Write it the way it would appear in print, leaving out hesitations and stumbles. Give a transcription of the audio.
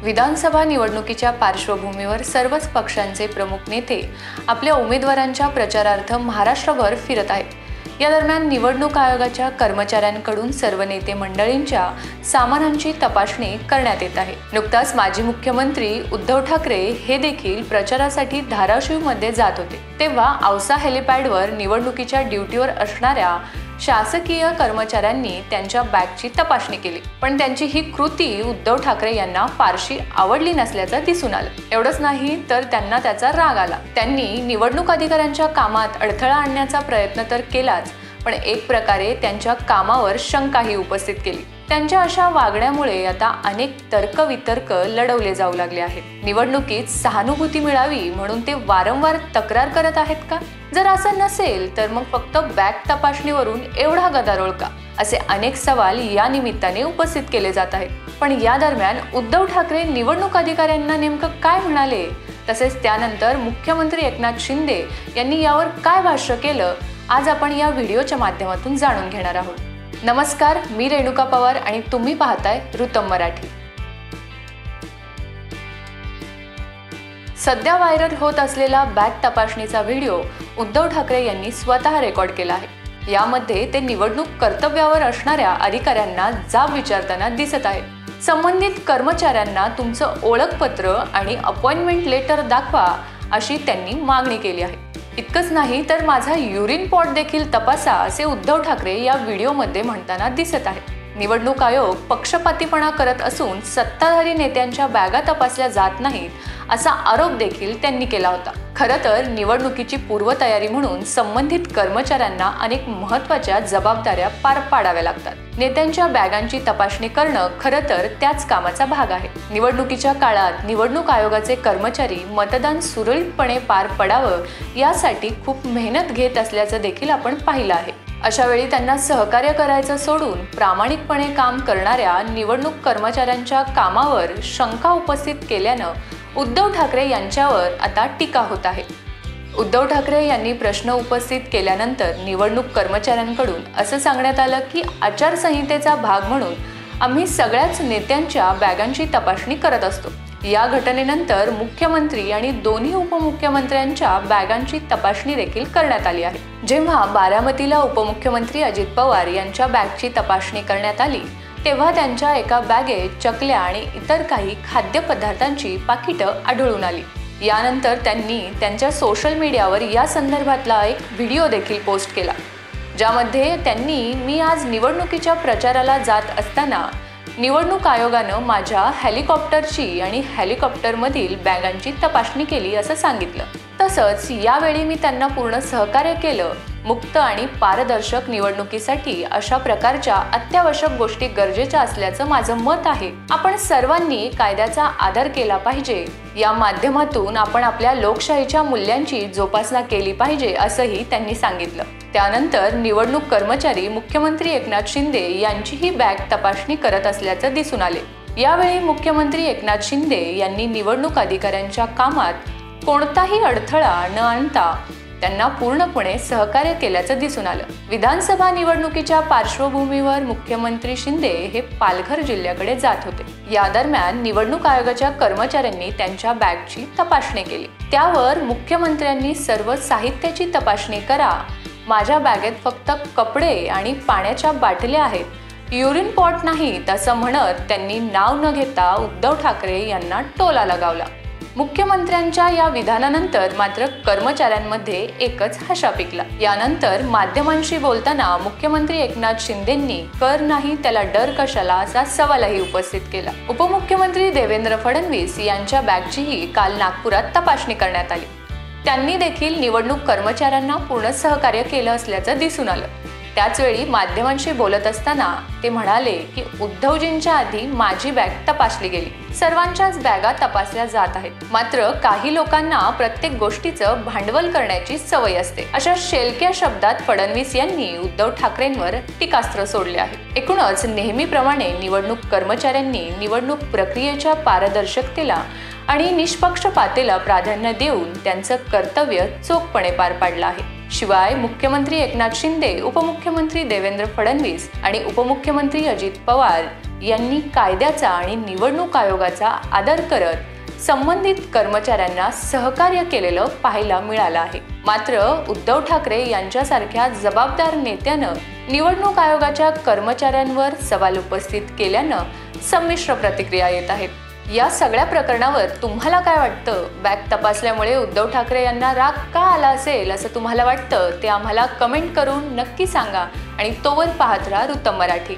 विधानसभा निवडणुकीच्या पार्श्वभूमीवर सर्वच पक्षांचे प्रमुख नेते आपल्या उमेदवारांच्या प्रचारार्थ महाराष्ट्रभर फिरत आहेत। या दरम्यान निवडणूक आयोगाच्या कर्मचाऱ्यांकडून सर्व नेते मंडळींच्या सामानांची तपासणी करण्यात येत आहे। नुकताच माजी मुख्यमंत्री उद्धव ठाकरे हे देखील प्रचारासाठी धाराशिवमध्ये जात होते, तेव्हा औसा हेलिपॅडवर निवडणुकीच्या ड्युटीवर असणाऱ्या शासकीय कर्मचाऱ्यांनी त्यांच्या बॅगची तपासणी केली, पण त्यांची ही कृती उद्धव ठाकरे यांना फारशी आवडली नसल्याचं दिसून आलं। एवढंच नाही तर त्यांना त्याचा राग आला। त्यांनी निवडणूक अधिकाऱ्यांच्या कामात अडथळा आणण्याचा प्रयत्न तर केलाच, पण एक प्रकारे त्यांच्या कामावर शंकाही उपस्थित केली। त्यांच्या अशा वागण्यामुळे आता अनेक तर्कवितर्क लढवले जाऊ लागले आहेत। निवडणुकीत सहानुभूती मिळावी म्हणून ते वारंवार तक्रार करत आहेत का? जर असं नसेल तर मग फक्त बॅग तपासणीवरून एवढा गदारोळ का? असे अनेक सवाल या निमित्ताने उपस्थित केले जात आहेत। पण या दरम्यान उद्धव ठाकरे निवडणूक अधिकाऱ्यांना नेमकं काय म्हणाले, तसेच त्यानंतर मुख्यमंत्री एकनाथ शिंदे यांनी यावर काय भाष्य केलं, आज आपण या व्हिडिओच्या माध्यमातून जाणून घेणार आहोत। नमस्कार, मी रेणुका पवार आणि तुम्ही पाहताय ऋतम मराठी। सध्या व्हायरल होत असलेला बॅग तपासणीचा व्हिडिओ उद्धव ठाकरे यांनी स्वतः रेकॉर्ड केला आहे। यामध्ये ते निवडणूक कर्तव्यावर असणाऱ्या अधिकाऱ्यांना जाब विचारताना दिसत आहेत। संबंधित कर्मचाऱ्यांना तुमचं ओळखपत्र आणि अपॉइंटमेंट लेटर दाखवा अशी त्यांनी मागणी केली आहे। इतकंच नाही तर माझा युरिन पॉट देखील तपासा असे उद्धव ठाकरे या व्हिडिओमध्ये म्हणताना दिसत आहे। निवडणूक आयोग पक्षपातीपणा करत असून सत्ताधारी नेत्यांच्या बॅगा तपासल्या जात नाहीत असा आरोप देखील त्यांनी केला होता। खरं तर निवडणुकीची पूर्वतयारी म्हणून संबंधित कर्मचाऱ्यांना अनेक महत्त्वाच्या जबाबदाऱ्या पार पाडाव्या लागतात। नेत्यांच्या बॅगांची तपासणी करणं खरं तर त्याच कामाचा भाग आहे। निवडणुकीच्या काळात निवडणूक आयोगाचे कर्मचारी मतदान सुरळीतपणे पार पडावं यासाठी खूप मेहनत घेत असल्याचं देखील आपण पाहिलं आहे। अशा वेळी त्यांना सहकार्य करायचं सोडून प्रामाणिकपणे काम करणाऱ्या निवडणूक कर्मचाऱ्यांच्या कामावर शंका उपस्थित केल्यानं उद्धव ठाकरे यांच्यावर आता टीका होत आहे। उद्धव ठाकरे यांनी प्रश्न उपस्थित केल्यानंतर निवडणूक कर्मचाऱ्यांकडून असं सांगण्यात आलं की आचारसंहितेचा भाग म्हणून आम्ही सगळ्याच नेत्यांच्या बॅगांची तपासणी करत असतो। या घटनेनंतर मुख्यमंत्री आणि दोन्ही उपमुख्यमंत्र्यांच्या बॅगांची तपासणी देखील करण्यात आली आहे। जेव्हा बारामतीला उपमुख्यमंत्री अजित पवार यांच्या बॅगची तपासणी करण्यात आली तेव्हा त्यांच्या एका बॅगेत चकल्या आणि इतर काही खाद्यपदार्थांची पाकिटं आढळून आली। यानंतर त्यांनी त्यांच्या सोशल मीडियावर या संदर्भातला एक व्हिडिओ देखील पोस्ट केला, ज्यामध्ये त्यांनी मी आज निवडणुकीच्या प्रचाराला जात असताना निवडणूक आयोगानं माझ्या हेलिकॉप्टरची आणि हेलिकॉप्टरमधील बॅगांची तपासणी केली असं सांगितलं। तसंच यावेळी मी त्यांना पूर्ण सहकार्य केलं। मुक्त आणि पारदर्शक निवडणुकीसाठी अशा प्रकारच्या अत्यावश्यक गोष्टी गरजेच्या असल्याचं माझं मत आहे। आपण सर्वांनी कायद्याचा आदर केला पाहिजे। या माध्यमातून आपण आपल्या लोकशाहीच्या मूल्यांची जोपासना केली पाहिजे असंही त्यांनी सांगितलं। त्यानंतर निवडणूक कर्मचारी मुख्यमंत्री एकनाथ शिंदे यांचीही बॅग तपासणी करत असल्याचं दिसून आले। यावेळी मुख्यमंत्री एकनाथ शिंदे यांनी निवडणूक अधिकाऱ्यांच्या कामात कोणताही अडथळा न आणता त्यांना पूर्णपणे सहकार्य केल्याचं दिसून आलं। विधानसभा निवडणुकीच्या पार्श्वभूमीवर मुख्यमंत्री शिंदे हे पालघर जिल्ह्याकडे जात होते। या दरम्यान निवडणूक आयोगाच्या कर्मचाऱ्यांनी त्यांच्या बॅगची तपासणी केली। त्यावर मुख्यमंत्र्यांनी सर्व साहित्याची तपासणी करा, माझ्या बॅगेत फक्त कपडे आणि पाण्याच्या बाटल्या आहेत, युरिन पॉट नाहीत असं म्हणत त्यांनी नाव न घेता उद्धव ठाकरे यांना टोला लगावला। मुख्यमंत्र्यांच्या या विधानानंतर मात्र कर्मचाऱ्यांमध्ये एकच हशा पिकला। यानंतर माध्यमांशी बोलताना मुख्यमंत्री एकनाथ शिंदेंनी कर नाही त्याला डर कशाला असा सवालही उपस्थित केला। उपमुख्यमंत्री देवेंद्र फडणवीस यांच्या बॅगचीही काल नागपुरात तपासणी करण्यात आली। त्यांनी देखील निवडणूक कर्मचाऱ्यांना पूर्ण सहकार्य केलं असल्याचं दिसून आलं। त्याचवेळी माध्यमांशी बोलत असताना ते म्हणाले की उद्धवजींच्या आधी माझी बॅग तपासली गेली, सर्वांच्याच बॅगा तपासल्या जात आहेत। मात्र काही लोकांना प्रत्येक गोष्टीचं भांडवल करण्याची सवय असते, अशा शेलक्या शब्दात फडणवीस यांनी उद्धव ठाकरेंवर टीकास्त्र सोडले आहे। एकूणच नेहमीप्रमाणे निवडणूक कर्मचाऱ्यांनी निवडणूक प्रक्रियेच्या पारदर्शकतेला आणि निष्पक्षपातीला प्राधान्य देऊन त्यांचं कर्तव्य चोखपणे पार पाडलं आहे। शिवाय मुख्यमंत्री एकनाथ शिंदे, उपमुख्यमंत्री देवेंद्र फडणवीस आणि उपमुख्यमंत्री अजित पवार यांनी कायद्याचा आणि निवडणूक आयोगाचा आदर करत संबंधित कर्मचाऱ्यांना सहकार्य केलेलं पाहायला मिळालं आहे। मात्र उद्धव ठाकरे यांच्यासारख्या जबाबदार नेत्यानं निवडणूक आयोगाच्या कर्मचाऱ्यांवर सवाल उपस्थित केल्यानं संमिश्र प्रतिक्रिया येत आहेत। या सगळ्या प्रकरणावर तुम्हाला काय वाटतं? बॅग तपासल्यामुळे उद्धव ठाकरे यांना राग का आला असेल असं तुम्हाला वाटतं ते आम्हाला कमेंट करून नक्की सांगा आणि तोवर पाहत राहा वृत्तम मराठी।